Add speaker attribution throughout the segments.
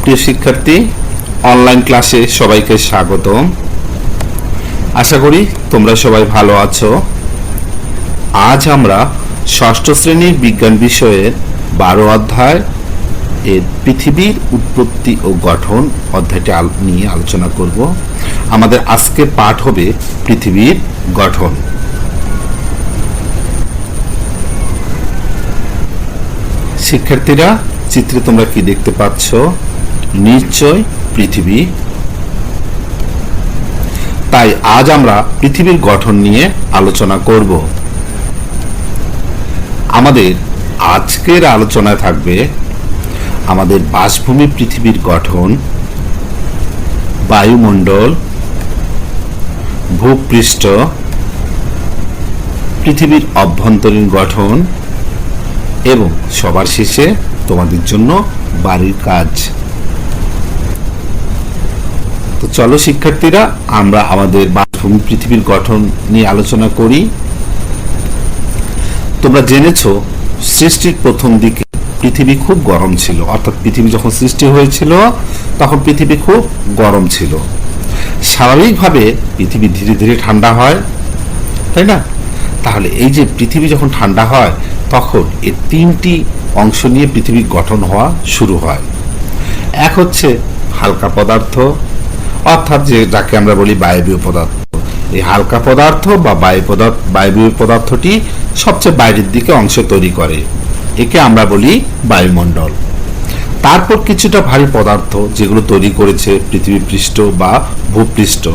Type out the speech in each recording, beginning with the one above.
Speaker 1: প্রিয় শিক্ষার্থী, অনলাইন ক্লাসে সবাইকে স্বাগতম। আশা করি তোমরা সবাই ভালো আছো। আজ আমরা ষষ্ঠ শ্রেণীর বিজ্ঞান বিষয়ের 12 অধ্যায় এর পৃথিবীর উৎপত্তি ও গঠন অধ্যায়টি নিয়ে আলোচনা করব। আমাদের আজকের পাঠ হবে পৃথিবীর গঠন। শিক্ষার্থীরা, চিত্রে তোমরা কি দেখতে পাচ্ছ? নিশ্চয় পৃথিবী। তাই আজ আমরা পৃথিবীর গঠন নিয়ে আলোচনা করব। আমাদের আজকের আলোচনায় থাকবে আমাদের বাসভূমি পৃথিবীর গঠন, বায়ুমণ্ডল, ভূপৃষ্ঠ, পৃথিবীর অভ্যন্তরীণ গঠন এবং সবার শেষে তোমাদের জন্য বাড়ির কাজ। তো চলো শিক্ষার্থীরা, আমরা আমাদের বাসভূমি পৃথিবীর গঠন নিয়ে আলোচনা করি। তোমরা জেনেছো, সৃষ্টির প্রথম দিকে পৃথিবী খুব গরম ছিল। অর্থাৎ পৃথিবী যখন সৃষ্টি হয়েছিল তখন পৃথিবী খুব গরম ছিল। স্বাভাবিকভাবে পৃথিবী ধীরে ধীরে ঠান্ডা হয়, তাই না? তাহলে এই যে পৃথিবী যখন ঠান্ডা হয় তখন এর তিনটি অংশ নিয়ে পৃথিবীর গঠন হওয়া শুরু হয়। এক হচ্ছে হালকা পদার্থ, অর্থাৎ যাকে আমরা বলি বায়বীয় পদার্থ। এই হালকা পদার্থ বা বায়বীয় পদার্থটি সবচেয়ে বাইরের দিকে অংশ তৈরি করে, একে আমরা বলি বায়ুমণ্ডল। তারপর কিছুটা ভারী পদার্থ যেগুলো তৈরি করেছে পৃথিবী পৃষ্ঠ বা ভূপৃষ্ঠ,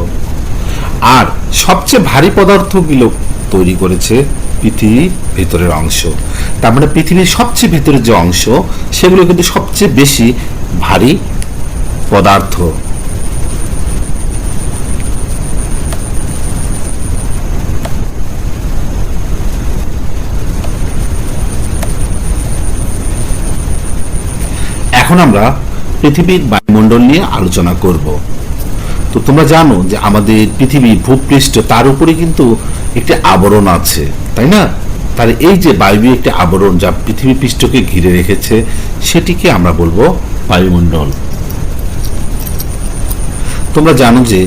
Speaker 1: আর সবচেয়ে ভারী পদার্থগুলো তৈরি করেছে পৃথিবীর ভেতরের অংশ। তার মানে পৃথিবীর সবচেয়ে ভেতরের যে অংশ সেগুলো কিন্তু সবচেয়ে বেশি ভারী পদার্থ। এখন আমরা পৃথিবীর বায়ুমণ্ডল নিয়ে আলোচনা করব। তো তোমরা জানো যে আমাদের পৃথিবী ভূপৃষ্ঠ, তার উপরে কিন্তু একটি আবরণ আছে, তাই না? তার এই যে বায়বীয় একটি আবরণ যা পৃথিবী পৃষ্ঠকে ঘিরে রেখেছে, সেটিকে আমরা বলবো বায়ুমণ্ডল। তোমরা জানো যে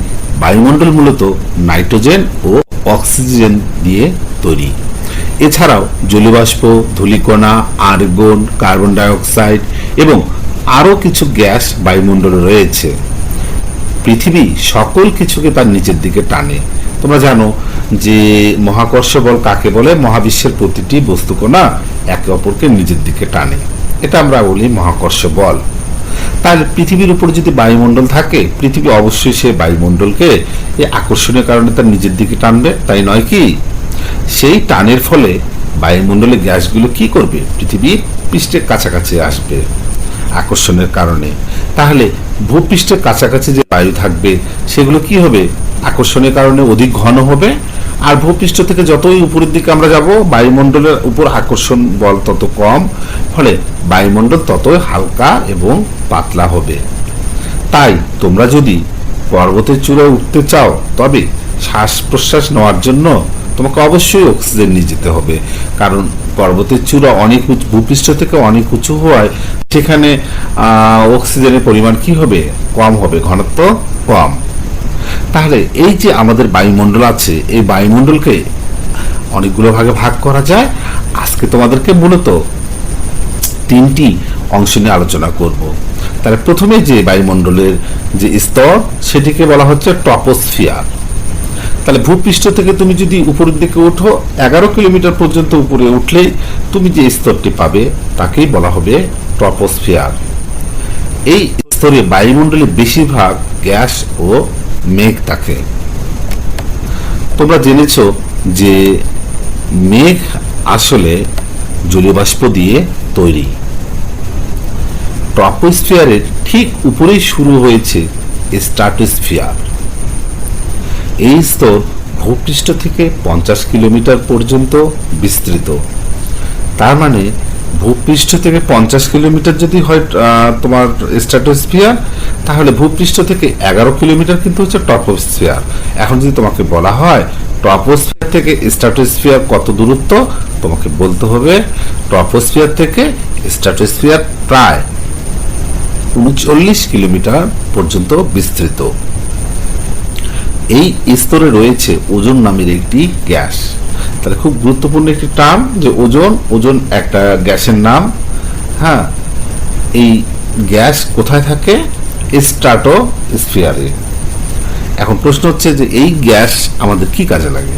Speaker 1: বায়ুমণ্ডল মূলত নাইট্রোজেন ও অক্সিজেন দিয়ে তৈরি। এছাড়াও জলীয়বাষ্প, ধূলিকণা, আর্গন, কার্বন ডাইঅক্সাইড এবং আরও কিছু গ্যাস বায়ুমণ্ডলে রয়েছে। পৃথিবী সকল কিছুকে তার নিচের দিকে টানে। তোমরা জানো যে মহাকর্ষ বল কাকে বলে? মহাবিশ্বের প্রতিটি বস্তুকণা একে অপরকে নিজের দিকে টানে, এটা আমরা বলি মহাকর্ষ বল। তাহলে পৃথিবীর উপর যদি বায়ুমণ্ডল থাকে, পৃথিবী অবশ্যই সে বায়ুমণ্ডলকে এই আকর্ষণের কারণে তার নিজের দিকে টানবে, তাই নয় কি? সেই টানের ফলে বায়ুমণ্ডলের গ্যাসগুলো কি করবে? পৃথিবীর পৃষ্ঠের কাছাকাছি আসবে আকর্ষণের কারণে। তাহলে ভূপৃষ্ঠের কাছাকাছি যে বায়ু থাকবে সেগুলো কি হবে? আকর্ষণের কারণে অধিক ঘন হবে। আর ভূপৃষ্ঠ থেকে যতই উপরের দিকে আমরা যাব, বায়ুমণ্ডলের উপর আকর্ষণ বল তত কম, ফলে বায়ুমণ্ডল ততই হালকা এবং পাতলা হবে। তাই তোমরা যদি পর্বতের চূড়ায় উঠতে চাও, তবে শ্বাস প্রশ্বাস নেওয়ার জন্য তোমাকে অবশ্যই অক্সিজেন নিয়ে যেতে হবে। কারণ পর্বতের চূড়া অনেক ভূপৃষ্ঠ থেকে অনেক উঁচু হওয়ায় সেখানে অক্সিজেনের পরিমাণ কি হবে? কম হবে, ঘনত্ব কম। তাহলে এই যে আমাদের বায়ুমণ্ডল আছে, এই বায়ুমণ্ডলকে অনেকগুলো ভাগে ভাগ করা যায়। আজকে তোমাদেরকে মূলত তিনটি অংশ নিয়ে আলোচনা করব। তাহলে প্রথমে যে বায়ুমণ্ডলের যে স্তর, সেটিকে বলা হচ্ছে ট্রপোস্ফিয়ার। তাহলে ভূপৃষ্ঠ থেকে তুমি যদি উপরের দিকে ওঠো, 11 কিলোমিটার পর্যন্ত উপরে উঠলেই তুমি যে স্তরটি পাবে তাকেই বলা হবে ট্রপোস্ফিয়ার। এই স্তরে বায়ুমণ্ডলে বেশিরভাগ গ্যাস ও মেঘ থাকে। তোমরা জেনেছো যে মেঘ আসলে জলীয়বাষ্প দিয়ে তৈরি। ট্রপোস্ফিয়ারের ঠিক উপরেই শুরু হয়েছে স্ট্রাটোস্ফিয়ার। এই স্তর ভূপৃষ্ঠ থেকে 50 কিলোমিটার পর্যন্ত বিস্তৃত। তার মানে ভূপৃষ্ঠ থেকে 50 কিলোমিটার যদি হয় তোমার স্ট্রাটোস্ফিয়ার, তাহলে ভূপৃষ্ঠ থেকে 11 কিলোমিটার কিন্তু হচ্ছে ট্রপোস্ফিয়ার। এখন যদি তোমাকে বলা হয় ট্রপোস্ফিয়ার থেকে স্ট্রাটোস্ফিয়ার কত দূরত্ব, তোমাকে বলতে হবে ট্রপোস্ফিয়ার থেকে স্ট্রাটোস্ফিয়ার প্রায় 39 কিলোমিটার পর্যন্ত বিস্তৃত। এই স্তরে রয়েছে ওজোন নামের একটি গ্যাস। তাহলে খুব গুরুত্বপূর্ণ একটি টার্ম যে ওজোন। ওজোন একটা গ্যাসের নাম। হ্যাঁ, এই গ্যাস কোথায় থাকে? স্ট্রাটোস্ফিয়ারে। এখন প্রশ্ন হচ্ছে যে এই গ্যাস আমাদের কি কাজে লাগে?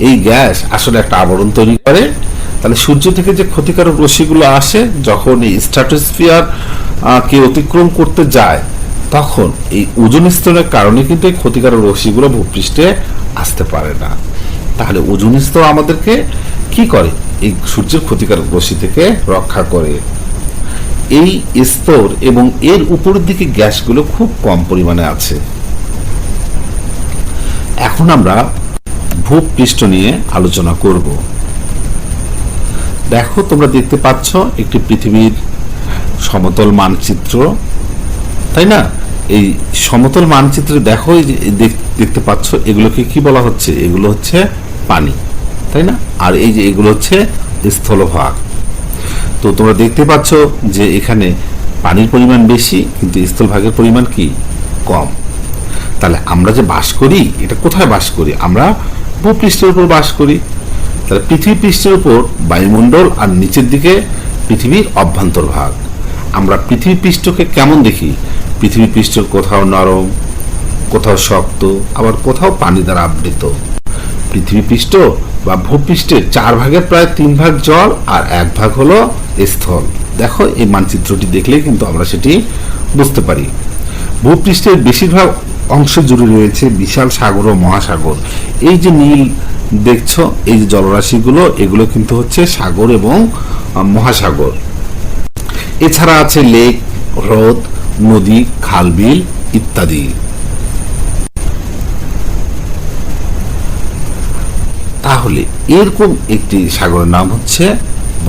Speaker 1: এই গ্যাস আসলে একটা আবরণ তৈরি করে। তাহলে সূর্য থেকে যে ক্ষতিকারক রশ্মিগুলো আসে, যখন এই স্ট্রাটোস্ফিয়ার কে অতিক্রম করতে যায়, তখন এই ওজোন স্তরের কারণে কিন্তু এই ক্ষতিকারক রশ্মিগুলো ভূপৃষ্ঠে আসতে পারে না। তাহলে ওজোন স্তর আমাদেরকে কি করে? এই সূর্যের ক্ষতিকারক রশ্মি থেকে রক্ষা করে। এই স্তর এবং এর উপরের দিকে গ্যাসগুলো খুব কম পরিমাণে আছে। এখন আমরা ভূপৃষ্ঠ নিয়ে আলোচনা করব। দেখো, তোমরা দেখতে পাচ্ছ একটি পৃথিবীর সমতল মানচিত্র, তাই না? এই সমতল মানচিত্রে দেখো, দেখতে পাচ্ছ এগুলোকে কি বলা হচ্ছে? এগুলো হচ্ছে পানি, তাই না? আর এই যে এগুলো হচ্ছে স্থলভাগ। তো তোমরা দেখতে পাচ্ছ যে এখানে পানির পরিমাণ বেশি, কিন্তু স্থলভাগের পরিমাণ কি? কম। তাহলে আমরা যে বাস করি, এটা কোথায় বাস করি? আমরা ভূপৃষ্ঠের উপর বাস করি। তাহলে পৃথিবী পৃষ্ঠের উপর বায়ুমণ্ডল, আর নিচের দিকে পৃথিবীর অভ্যন্তর ভাগ। আমরা পৃথিবী পৃষ্ঠকে কেমন দেখি? পৃথিবী পৃষ্ঠ কোথাও নরম, কোথাও শক্ত, আবার কোথাও পানি দ্বারা আবৃত। পৃথিবী পৃষ্ঠ বা ভূপৃষ্ঠের 4 ভাগের প্রায় 3 ভাগ জল, আর 1 ভাগ হলো স্থল। দেখো, এই মানচিত্রটি দেখলেই কিন্তু আমরা সেটি বুঝতে পারি। ভূপৃষ্ঠের বেশিরভাগ অংশ জুড়ে রয়েছে বিশাল সাগর ও মহাসাগর। এই যে নীল দেখছো, এই যে জলরাশিগুলো, এগুলো কিন্তু হচ্ছে সাগর এবং মহাসাগর। এছাড়া আছে লেক, হ্রদ, নদী, খাল, বিল ইত্যাদি। তাহলে এরকম একটি সাগরের নাম হচ্ছে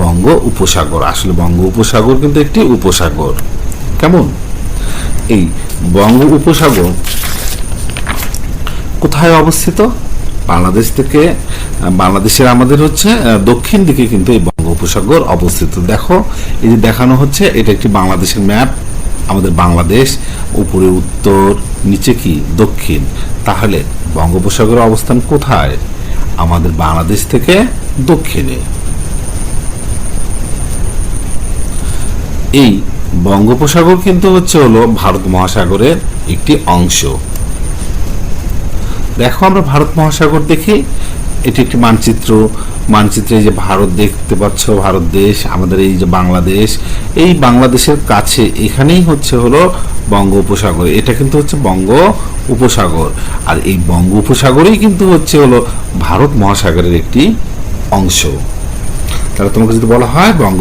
Speaker 1: বঙ্গ উপসাগর। আসলে বঙ্গ উপসাগর কিন্তু একটি উপসাগর। কেমন? এই বঙ্গ উপসাগর কোথায় অবস্থিত? বাংলাদেশ থেকে, বাংলাদেশের আমাদের হচ্ছে দক্ষিণ দিকে কিন্তু এই বঙ্গ উপসাগর অবস্থিত। দেখো, এই যে দেখানো হচ্ছে, এটা একটি বাংলাদেশের ম্যাপ। আমাদের বাংলাদেশ উপরে উত্তর, নিচে কি দক্ষিণ। তাহলে বঙ্গোপসাগরের অবস্থান কোথায়? আমাদের বাংলাদেশ থেকে দক্ষিণে। এই বঙ্গোপসাগর কিন্তু হলো ভারত মহাসাগরের একটি অংশ। দেখো, আমরা ভারত মহাসাগর দেখি। এটি একটি মানচিত্র। মানচিত্রে যে ভারত দেখতে পাচ্ছ, ভারত দেশ, আমাদের এই যে বাংলাদেশ, এই বাংলাদেশের কাছে এখানেই হলো বঙ্গ উপসাগর। এটা কিন্তু হচ্ছে বঙ্গ উপসাগর। আর এই বঙ্গ উপসাগরেই কিন্তু হলো ভারত মহাসাগরের একটি অংশ। তাহলে তোমাকে যদি বলা হয় বঙ্গ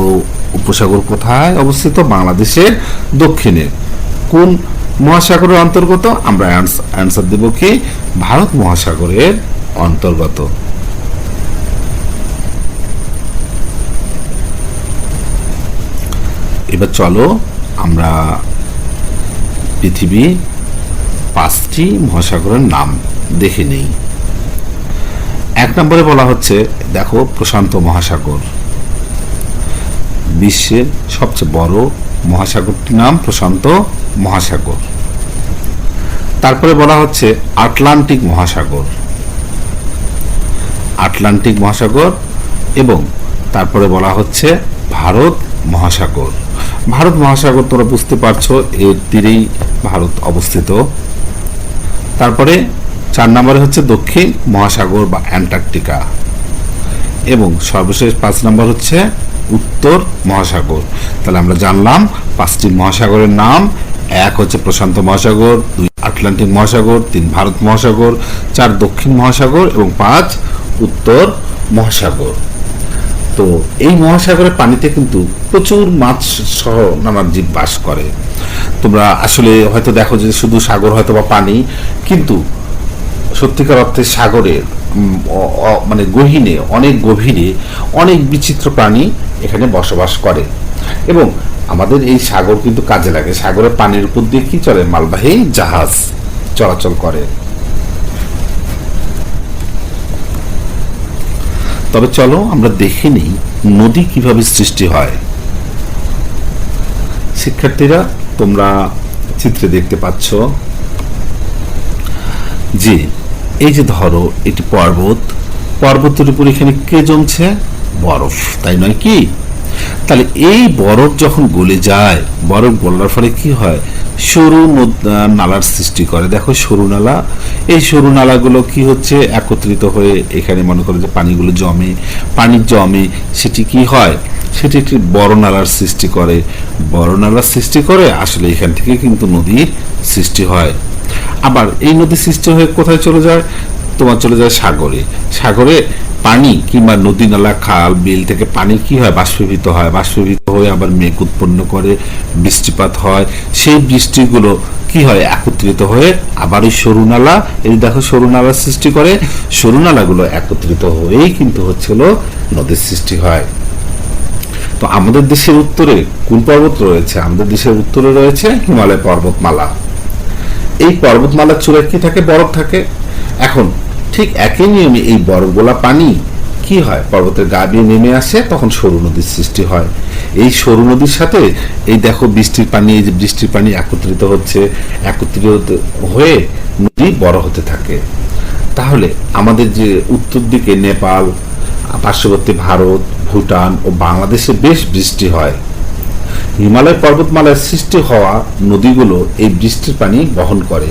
Speaker 1: উপসাগর কোথায় অবস্থিত? বাংলাদেশের দক্ষিণে। কোন মহাসাগরের অন্তর্গত? আমরা অ্যান্সার দেব কি? ভারত মহাসাগরের অন্তর্গত। এবার চলো আমরা পৃথিবী 5টি মহাসাগরের নাম দেখে নেই। 1 নম্বরে বলা হচ্ছে, দেখো, প্রশান্ত মহাসাগর। বিশ্বের সবচেয়ে বড় মহাসাগরটির নাম প্রশান্ত মহাসাগর। তারপরে বলা হচ্ছে আটলান্টিক মহাসাগর। আটলান্টিক মহাসাগর। এবং তারপরে বলা হচ্ছে ভারত মহাসাগর। ভারত মহাসাগর তোমরা বুঝতে পারছো, এর তীরেই ভারত অবস্থিত। তারপরে 4 নম্বরে হচ্ছে দক্ষিণ মহাসাগর বা অ্যান্টার্কটিকা। এবং সর্বশেষ 5 নম্বর হচ্ছে উত্তর মহাসাগর। তাহলে আমরা জানলাম 5টি মহাসাগরের নাম। 1 হচ্ছে প্রশান্ত মহাসাগর, 2 আটলান্টিক মহাসাগর, 3 ভারত মহাসাগর, 4 দক্ষিণ মহাসাগর এবং 5 উত্তর মহাসাগর। তো এই মহাসাগরের পানিতে কিন্তু প্রচুর মাছ সহ নানান জীব বাস করে। তোমরা আসলে হয়তো দেখো যে শুধু সাগর হয়তো বা পানি, কিন্তু সত্যিকার অর্থে সাগরের মানে গহীনে, অনেক গভীরে অনেক বিচিত্র প্রাণী এখানে বসবাস করে। এবং আমাদের এই সাগর কিন্তু কাজে লাগে। সাগরের পানির উপর দিয়ে কি চলে? মালবাহী জাহাজ চলাচল করে। তবে চলো আমরা দেখে নিই নদী কিভাবে সৃষ্টি হয়। শিক্ষার্থীরা, তোমরা চিত্রে দেখতে পাচ্ছ যে এই যে ধরো এটি পর্বতের উপর এখানে কে জমছে? বরফ, তাই নয় কি? তাহলে এই বরফ যখন গলে যায়, বরফ গলার ফলে কি হয়? সরু নালার সৃষ্টি করে। দেখো সরু নালা, এই সরু নালাগুলো কি হচ্ছে? একত্রিত হয়ে এখানে মনে করো যে পানি জমে, সেটি কি হয়? সেটি একটি বড় নালার সৃষ্টি করে। আসলে এখান থেকে কিন্তু নদীর সৃষ্টি হয়। আবার এই নদী সৃষ্টি হয়ে কোথায় চলে যায়? তোমার চলে যায় সাগরে পানি কিংবা নদী নালা খাল বিল থেকে পানি কি হয়? বাষ্পীভূত হয়ে আবার মেঘ উৎপন্ন করে, বৃষ্টিপাত হয়। সেই বৃষ্টিগুলো কি হয়? একত্রিত হয়ে আবার ওই সরু নালা, এই দেখো সরু নালার সৃষ্টি করে। সরু নালাগুলো একত্রিত হয়েই কিন্তু হচ্ছিল নদীর সৃষ্টি হয়। তো আমাদের দেশের উত্তরে কোন পর্বত রয়েছে? আমাদের দেশের উত্তরে রয়েছে হিমালয় পর্বতমালা। এই পর্বতমালার চূড়ায় কি থাকে? বরফ থাকে। এখন ঠিক একই নিয়মে এই বরফগোলা পানি কি হয়? পর্বতের গা দিয়ে নেমে আসে, তখন সরু নদীর সৃষ্টি হয়। এই সরু নদীর সাথে এই দেখো বৃষ্টির পানি একত্রিত হয়ে নদী বড় হতে থাকে। তাহলে আমাদের যে উত্তর দিকে নেপাল, পার্শ্ববর্তী ভারত, ভুটান ও বাংলাদেশে বেশ বৃষ্টি হয়। হিমালয় পর্বতমালায় সৃষ্টি হওয়া নদীগুলো এই বৃষ্টির পানি বহন করে।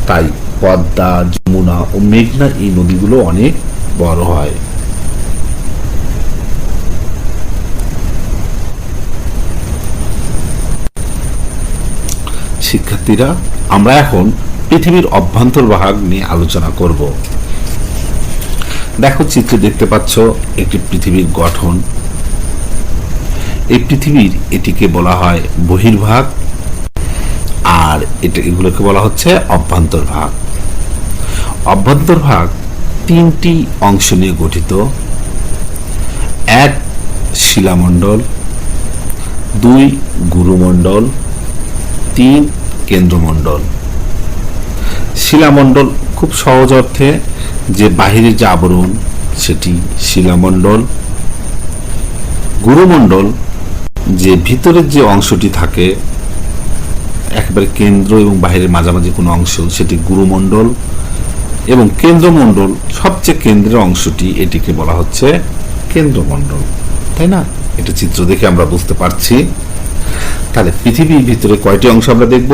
Speaker 1: তাই পদ্মা, যমুনা ও মেঘনা এই নদীগুলো অনেক বড় হয়। শিক্ষার্থীরা, আমরা এখন পৃথিবীর অভ্যন্তরভাগ নিয়ে আলোচনা করব। দেখো চিত্রে দেখতে পাচ্ছ একটি পৃথিবীর গঠন। এই এটিকে বলা হয় বহির্ভাগ, আর এগুলোকে বলা হচ্ছে অভ্যন্তরভাগ। অভ্যন্তরভাগ তিনটি অংশ নিয়ে গঠিত। এক, শিলামণ্ডল, দুই, গুরুমণ্ডল, তিন, কেন্দ্রমণ্ডল। শিলামণ্ডল খুব সহজ অর্থে যে বাহিরের যে আবরণ সেটি শিলামণ্ডল। গুরুমণ্ডল যে ভিতরের যে অংশটি থাকে, একেবারে কেন্দ্র এবং বাহিরের মাঝামাঝি কোনো অংশ, সেটি গুরুমণ্ডল। এবং কেন্দ্রমণ্ডল সবচেয়ে কেন্দ্রের অংশটি, এটিকে বলা হচ্ছে কেন্দ্রমণ্ডল। তাই না? এটা চিত্র দেখে আমরা বুঝতে পারছি। তাহলে পৃথিবীর ভিতরে কয়টি অংশ আমরা দেখব?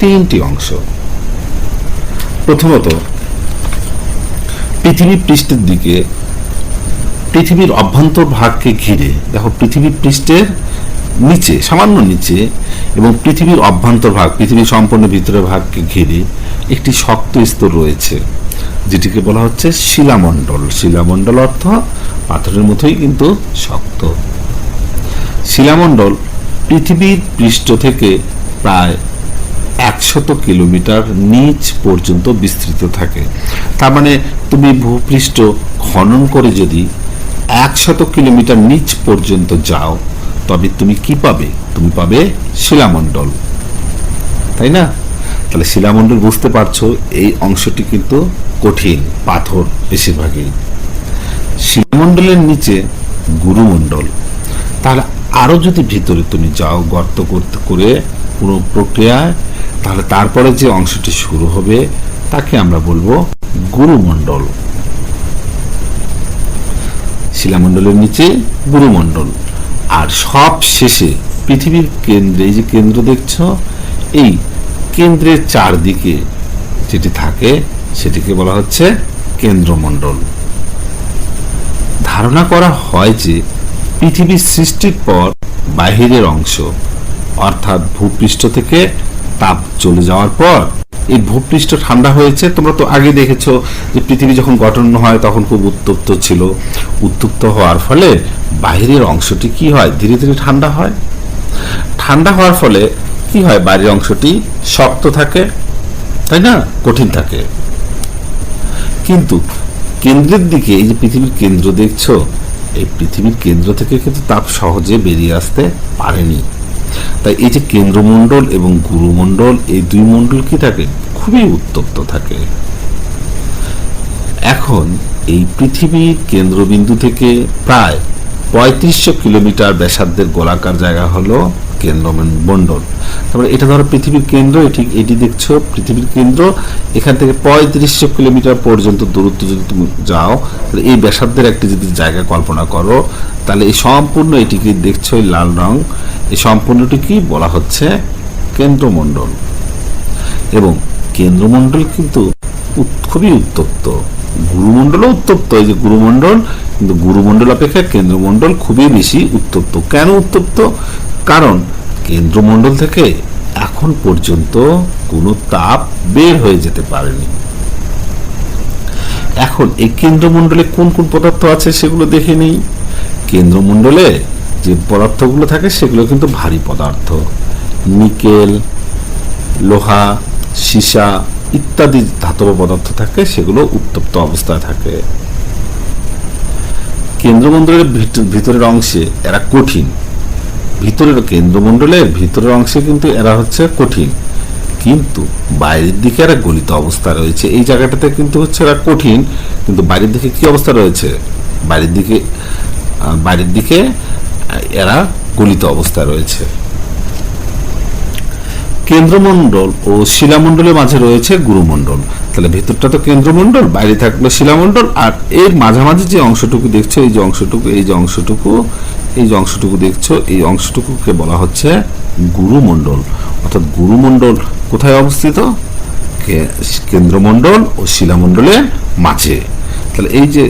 Speaker 1: তিনটি অংশ। প্রথমত, পৃথিবীর পৃষ্ঠের দিকে, পৃথিবীর অভ্যন্তর ভাগকে ঘিরে, দেখো পৃথিবীর পৃষ্ঠের নিচে, সামান্য নিচে, এবং পৃথিবীর অভ্যন্তর ভাগ, পৃথিবীর সম্পূর্ণ ভিতরের ভাগকে ঘিরে একটি শক্ত স্তর রয়েছে, যেটিকে বলা হচ্ছে শিলামণ্ডল। শিলামণ্ডল অর্থ পাথরের মতোই কিন্তু শক্ত। শিলামণ্ডল পৃথিবীর পৃষ্ঠ থেকে প্রায় 100 কিলোমিটার নিচ পর্যন্ত বিস্তৃত থাকে। তার মানে তুমি ভূপৃষ্ঠ খনন করে যদি 100 কিলোমিটার নিচ পর্যন্ত যাও, তবে তুমি কি পাবে? তুমি পাবে শিলামণ্ডল, তাই না? তাহলে শিলামণ্ডল বুঝতে পারছো, এই অংশটি কিন্তু কঠিন, পাথর বেশিরভাগই। শিলামণ্ডলের নিচে গুরুমণ্ডল। তাহলে আরো যদি ভিতরে তুমি যাও গর্ত করতে করে কোনো প্রক্রিয়ায়, তাহলে তারপরে যে অংশটি শুরু হবে তাকে আমরা বলবো গুরুমণ্ডল। শিলামণ্ডলের নিচে গুরুমণ্ডল। আর সব শেষে পৃথিবীর কেন্দ্রে, এই যে কেন্দ্র দেখছো, এই কেন্দ্রের চারদিকে যেটি থাকে সেটিকে বলা হচ্ছে কেন্দ্রমণ্ডল। ধারণা করা হয় যে পৃথিবীর সৃষ্টির পর বাহিরের অংশ, অর্থাৎ ভূপৃষ্ঠ থেকে তাপ চলে যাওয়ার পর এই ভূপৃষ্ঠ ঠান্ডা হয়েছে। তোমরা তো আগে দেখেছো যে পৃথিবী যখন গঠন হয় তখন খুব উত্তপ্ত ছিল। উত্তপ্ত হওয়ার ফলে বাহিরের অংশটি কি হয়? ধীরে ধীরে ঠান্ডা হয়। ঠান্ডা হওয়ার ফলে কি হয়? বাইরের অংশটি শক্ত থাকে, তাই না? কঠিন থাকে। কিন্তু কেন্দ্রের দিকে, এই যে পৃথিবীর কেন্দ্র দেখছো, এই পৃথিবীর কেন্দ্র থেকে কিন্তু তাপ সহজে বেরিয়ে আসতে পারেনি। তাই এই যে কেন্দ্রমণ্ডল এবং গুরুমণ্ডল, এই দুই মণ্ডল কি থাকে? খুবই উত্তপ্ত থাকে। এখন এই পৃথিবীর কেন্দ্রবিন্দু থেকে প্রায় 3500 কিলোমিটার ব্যাসার্ধের গোলাকার জায়গা হলো কেন্দ্রমণ্ডল। তারপরে এটা ধরো পৃথিবীর কেন্দ্র, এটি দেখছো পৃথিবীর কেন্দ্র। এখান থেকে 3500 কিলোমিটার পর্যন্ত দূরত্ব যদি তুমি যাও, তাহলে এই ব্যাসার্ধের একটি যদি জায়গা কল্পনা করো, তাহলে এই সম্পূর্ণ এটিকে দেখছো এই লাল রং, এই সম্পূর্ণটি কি বলা হচ্ছে কেন্দ্রমণ্ডল। এবং কেন্দ্রমণ্ডল কিন্তু খুবই উত্তপ্ত, গুরুমণ্ডলও উত্তপ্ত। এই যে গুরুমণ্ডল, কিন্তু গুরুমণ্ডল অপেক্ষা কেন্দ্রমণ্ডল খুবই বেশি উত্তপ্ত। কেন উত্তপ্ত? কারণ কেন্দ্রমণ্ডল থেকে এখন পর্যন্ত কোনো তাপ বের হয়ে যেতে পারেনি। এখন এই কেন্দ্রমণ্ডলে কোন কোন পদার্থ আছে সেগুলো দেখে নিই। কেন্দ্রমণ্ডলে যে পদার্থগুলো থাকে সেগুলো কিন্তু ভারী পদার্থ, নিকেল, লোহা, সীসা ইত্যাদি ধাতব পদার্থ থাকে, সেগুলো উত্তপ্ত অবস্থায় থাকে। কেন্দ্রমণ্ডলের ভিতরের অংশে এরা কঠিন, কেন্দ্রমণ্ডলের ভিতরের অংশে কিন্তু এরা হচ্ছে কঠিন, কিন্তু বাইরের দিকে এরা গলিত অবস্থা রয়েছে। এই জায়গাটাতে কিন্তু হচ্ছে এরা কঠিন, কিন্তু বাইরের দিকে কি অবস্থা রয়েছে? বাইরের দিকে এরা গলিত অবস্থা রয়েছে। কেন্দ্রমণ্ডল ও শিলামণ্ডলের মাঝে রয়েছে গুরুমণ্ডল। তাহলে ভেতরটা তো কেন্দ্রমণ্ডল, বাইরে থাকলো শিলামণ্ডল, আর এর মাঝামাঝি যে অংশটুকু দেখছো, এই যে অংশটুকু দেখছো, এই অংশটুকুকে বলা হচ্ছে গুরুমণ্ডল। অর্থাৎ গুরুমণ্ডল কোথায় অবস্থিত? কেন্দ্রমণ্ডল ও শিলামণ্ডলের মাঝে। তাহলে এই যে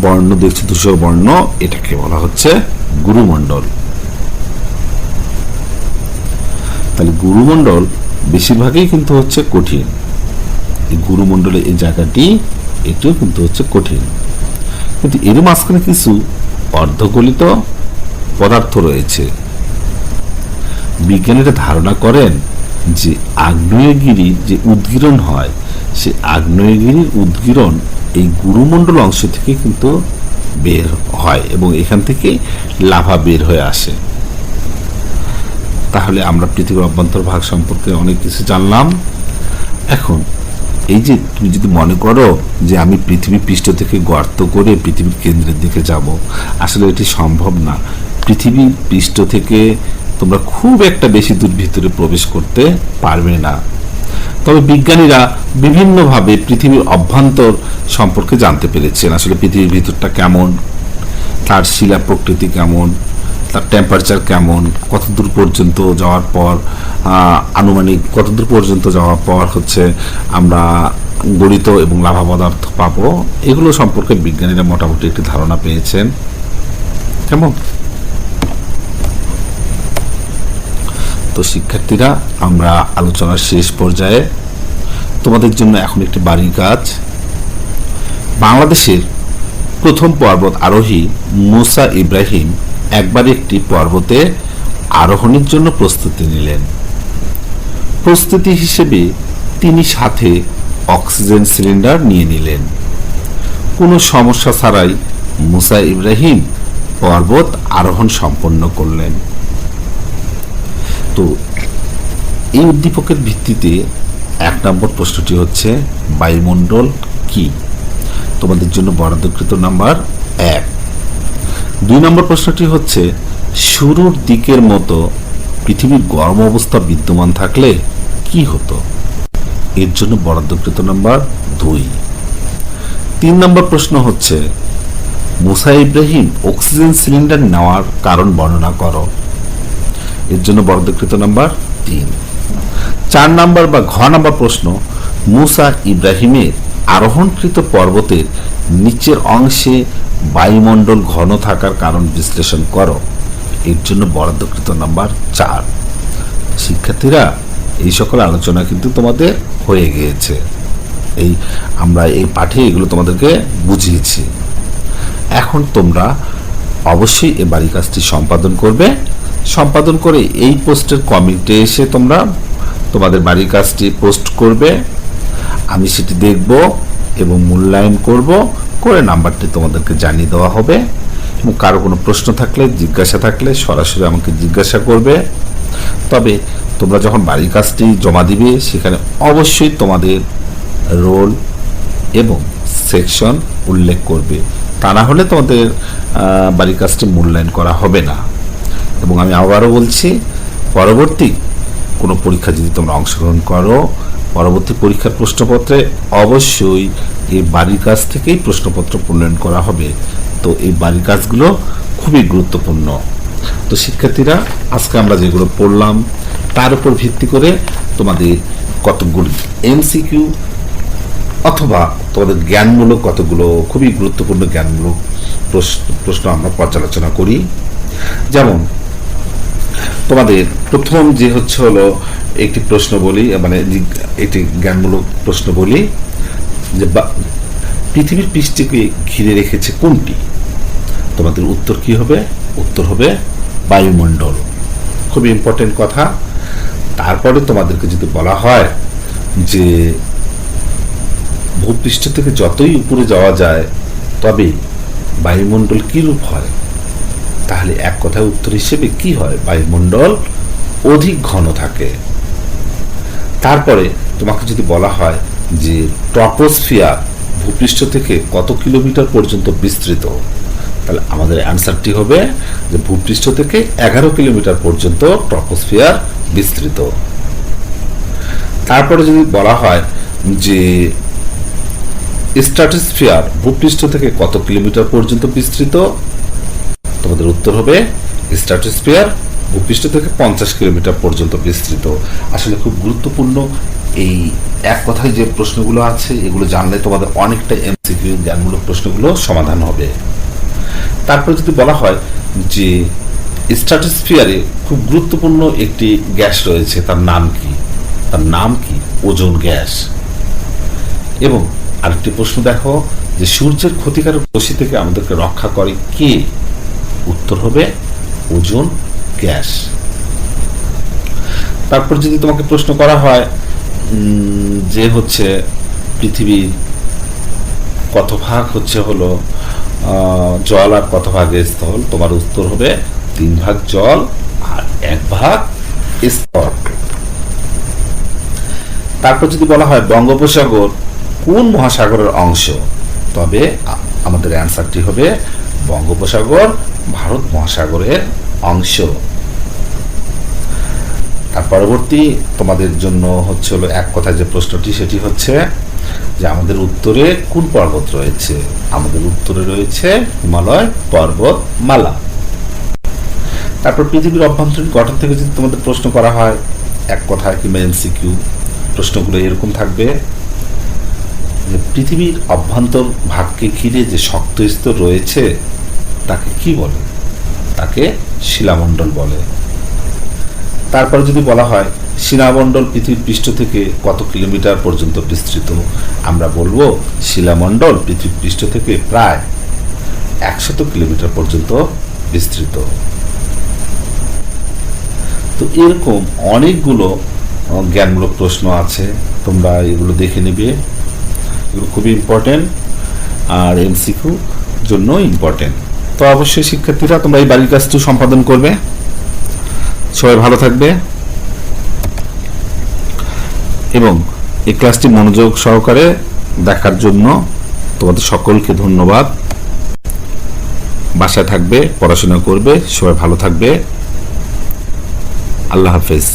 Speaker 1: বর্ণ দেখছো, ধূসর বর্ণ, এটাকে বলা হচ্ছে গুরুমণ্ডল। তাহলে গুরুমণ্ডল বেশিরভাগই কিন্তু হচ্ছে কঠিন। এই গুরুমণ্ডলের এই জায়গাটি, এটিও কিন্তু হচ্ছে কঠিন, কিন্তু এর মাঝখানে কিছু অর্ধগলিত পদার্থ রয়েছে। বিজ্ঞানীরা ধারণা করেন যে আগ্নেয়গিরির যে উদগীরণ হয়, সে আগ্নেয়গিরির উদগীরণ এই গুরুমণ্ডল অংশ থেকে কিন্তু বের হয় এবং এখান থেকে লাভা বের হয়ে আসে। তাহলে আমরা পৃথিবীর অভ্যন্তর ভাগ সম্পর্কে অনেক কিছু জানলাম। এখন এই যে তুমি যদি মনে করো যে আমি পৃথিবী পৃষ্ঠ থেকে গর্ত করে পৃথিবীর কেন্দ্রের দিকে যাব, আসলে এটি সম্ভব না। পৃথিবীর পৃষ্ঠ থেকে তোমরা খুব একটা বেশি দূর ভিতরে প্রবেশ করতে পারবে না। তবে বিজ্ঞানীরা বিভিন্নভাবে পৃথিবীর অভ্যন্তর সম্পর্কে জানতে পেরেছেন। আসলে পৃথিবীর ভিতরটা কেমন, তার শিলা প্রকৃতি কেমন, তার টেম্পারেচার কেমন, কতদূর পর্যন্ত যাওয়ার পর আনুমানিক কতদূর পর্যন্ত যাওয়ার পর হচ্ছে আমরা গলিত এবং লাভা পদার্থ পাবো, এগুলো সম্পর্কে বিজ্ঞানীরা মোটামুটি একটি ধারণা পেয়েছেন। কেমন? তো শিক্ষার্থীরা, আমরা আলোচনার শেষ পর্যায়ে। তোমাদের জন্য এখন একটি বাড়ির কাজ। বাংলাদেশের প্রথম পর্বত আরোহী মুসা ইব্রাহিম একবার একটি পর্বতে আরোহণের জন্য প্রস্তুতি নিলেন। প্রস্তুতি হিসেবে তিনি সাথে অক্সিজেন সিলিন্ডার নিয়ে নিলেন। কোনো সমস্যা ছাড়াই মুসা ইব্রাহিম পর্বত আরোহণ সম্পন্ন করলেন। তো এই উদ্দীপকের ভিত্তিতে 1 নম্বর প্রশ্নটি হচ্ছে বায়ুমণ্ডল কি? তোমাদের জন্য বরাদ্দকৃত নাম্বার 1। 2 নম্বর প্রশ্নটি হচ্ছে শুরুর দিকের মতো পৃথিবীর গরম অবস্থা বিদ্যমান থাকলে কি হতো? এর জন্য বরাদ্দকৃত নাম্বার 2। 3 নম্বর প্রশ্ন হচ্ছে মুসা ইব্রাহিম অক্সিজেন সিলিন্ডার নেওয়ার কারণ বর্ণনা করো। এর জন্য বরাদ্দকৃত নাম্বার 3। 4 নম্বর বা ঘ নম্বর প্রশ্ন মুসা ইব্রাহিমের আরোহণকৃত পর্বতের নিচের অংশে বায়ুমণ্ডল ঘন থাকার কারণ বিশ্লেষণ করো। এর জন্য বরাদ্দকৃত নাম্বার 4। শিক্ষার্থীরা, এই সকল আলোচনা কিন্তু তোমাদের হয়ে গিয়েছে। আমরা এই পাঠে এগুলো তোমাদেরকে বুঝিয়েছি। এখন তোমরা অবশ্যই এই বাড়ির কাজটি সম্পাদন করবে। সম্পাদন করে এই পোস্টের কমেন্টে এসে তোমরা তোমাদের বাড়ির কাজটি পোস্ট করবে। আমি সেটি দেখব এবং মূল্যায়ন করব, করে নাম্বারটি তোমাদেরকে জানিয়ে দেওয়া হবে। এবং কারো কোনো প্রশ্ন থাকলে, জিজ্ঞাসা থাকলে সরাসরি আমাকে জিজ্ঞাসা করবে। তবে তোমরা যখন বাড়ির কাজটি জমা দিবে, সেখানে অবশ্যই তোমাদের রোল এবং সেকশন উল্লেখ করবে। তা না হলে তোমাদের বাড়ির কাজটি মূল্যায়ন করা হবে না। এবং আমি আবারও বলছি পরবর্তী কোনো পরীক্ষা যদি তোমরা অংশগ্রহণ করো, পরবর্তী পরীক্ষার প্রশ্নপত্রে অবশ্যই এই বাড়ির কাজ থেকেই প্রশ্নপত্র প্রণয়ন করা হবে। তো এই বাড়ির কাজগুলো খুবই গুরুত্বপূর্ণ। তো শিক্ষার্থীরা, আজকে আমরা যেগুলো পড়লাম তার উপর ভিত্তি করে তোমাদের কতগুলো এমসিকিউ অথবা তোমাদের জ্ঞানমূলক কতগুলো খুবই গুরুত্বপূর্ণ জ্ঞানমূলক প্রশ্ন আমরা পর্যালোচনা করি। যেমন তোমাদের প্রথম যে হলো একটি প্রশ্ন বলি, মানে একটি জ্ঞানমূলক প্রশ্ন বলি যে পৃথিবীর পৃষ্ঠকে ঘিরে রেখেছে কোনটি? তোমাদের উত্তর কি হবে? উত্তর হবে বায়ুমণ্ডল। খুবই ইম্পর্টেন্ট কথা। তারপরে তোমাদেরকে যদি বলা হয় যে ভূপৃষ্ঠ থেকে যতই উপরে যাওয়া যায় তবে বায়ুমণ্ডল কি রূপ হয়, তাহলে এক কথায় উত্তর হিসেবে কি হয়? বায়ুমণ্ডল অধিক ঘন থাকে। তারপরে তোমাকে যদি বলা হয় যে ট্রপোস্ফিয়ার ভূপৃষ্ঠ থেকে কত কিলোমিটার পর্যন্ত বিস্তৃত, তাহলে আমাদের অ্যান্সারটি হবে যে ভূপৃষ্ঠ থেকে 11 কিলোমিটার পর্যন্ত ট্রপোস্ফিয়ার বিস্তৃত। তারপরে যদি বলা হয় যে স্ট্র্যাটোস্ফিয়ার ভূপৃষ্ঠ থেকে কত কিলোমিটার পর্যন্ত বিস্তৃত, তোমাদের উত্তর হবে স্ট্র্যাটোস্ফিয়ার ভূপৃষ্ঠ থেকে 50 কিলোমিটার পর্যন্ত বিস্তৃত। আসলে খুব গুরুত্বপূর্ণ এই এক কথায় যে প্রশ্নগুলো আছে, এগুলো জানলে তোমাদের অনেকটা এমসিকিউ জ্ঞানমূলক প্রশ্নগুলো সমাধান হবে। তারপর যদি বলা হয় যে স্ট্র্যাটোস্ফিয়ারে খুব গুরুত্বপূর্ণ একটি গ্যাস রয়েছে, তার নাম কি? তার নাম কি? Ozone gas. এবং আরেকটি প্রশ্ন দেখো যে সূর্যের ক্ষতিকারক রশ্মি থেকে আমাদেরকে রক্ষা করে কে? উত্তর হবে ওজোন গ্যাস। তারপর যদি তোমাকে প্রশ্ন করা হয় যে পৃথিবীর কত ভাগ হলো জল আর কত ভাগ স্থল, তোমার উত্তর হবে 3 ভাগ জল আর 1 ভাগ স্থল। তারপর যদি বলা হয় বঙ্গোপসাগর কোন মহাসাগরের অংশ, তবে আমাদের অ্যান্সারটি হবে বঙ্গোপসাগর ভারত মহাসাগরের অংশ। তার পরবর্তী তোমাদের জন্য হলো এক কথায় যে প্রশ্নটি, সেটি হচ্ছে যে আমাদের উত্তরে কোন পর্বত রয়েছে? আমাদের উত্তরে রয়েছে হিমালয় পর্বতমালা। তারপর পৃথিবীর অভ্যন্তরীণ গঠন থেকে যদি তোমাদের প্রশ্ন করা হয় এক কথায় কিংবা এমসিকিউ, প্রশ্নগুলো এরকম থাকবে যে পৃথিবীর অভ্যন্তর ভাগকে ঘিরে যে শক্ত স্তর রয়েছে তাকে কি বলে? তাকে শিলামণ্ডল বলে। তারপরে যদি বলা হয় শিলামণ্ডল পৃথিবীর পৃষ্ঠ থেকে কত কিলোমিটার পর্যন্ত বিস্তৃত, আমরা বলবো শিলামণ্ডল পৃথিবীর পৃষ্ঠ থেকে প্রায় 100 কিলোমিটার পর্যন্ত বিস্তৃত। তো এরকম অনেকগুলো জ্ঞানমূলক প্রশ্ন আছে, তোমরা এগুলো দেখে নেবে। এগুলো খুবই ইম্পর্টেন্ট আর এমসিকিউ জন্য ইম্পর্টেন্ট। তো অবশ্যই শিক্ষার্থীরা তোমরা এই বাড়ির কাজটি সম্পাদন করবে। সবাই ভালো থাকবে এবং এই ক্লাসটি মনোযোগ সহকারে দেখার জন্য তোমাদের সকলকে ধন্যবাদ। বাসায় থাকবে, পড়াশোনা করবে, সবাই ভালো থাকবে। আল্লাহ হাফেজ।